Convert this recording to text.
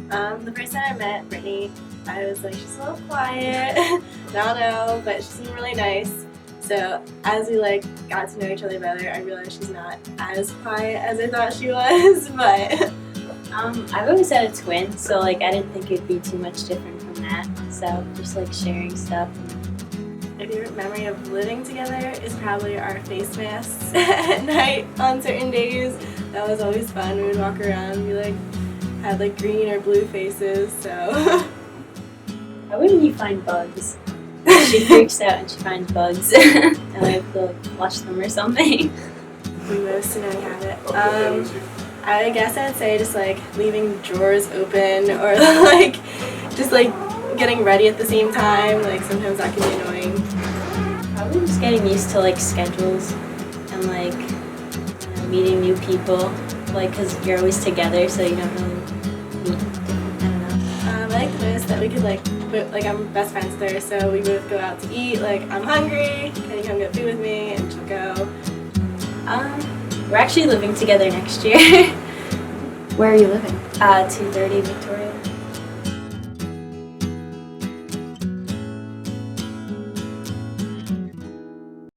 The first time I met Brittany, I was like, she's a little quiet. I don't know, but she seemed really nice. So as we got to know each other better, I realized she's not as quiet as I thought she was. But I've always had a twin, so I didn't think it'd be too much different from that. So just sharing stuff. my favorite memory of living together is probably our face masks at night on certain days. That was always fun. We would walk around, we had green or blue faces. So How would you find bugs? She freaks out and she finds bugs, and I have to watch them or something. Most annoying habit. I guess I'd say just leaving drawers open, or just getting ready at the same time. Sometimes that can be annoying. Probably just getting used to schedules and meeting new people, because you're always together, so you don't really meet. I don't know. I like the most that we could I'm best friends with her, so we both go out to eat. I'm hungry, can you come get food with me? And she'll go. We're actually living together next year. Where are you living? 230 Victoria.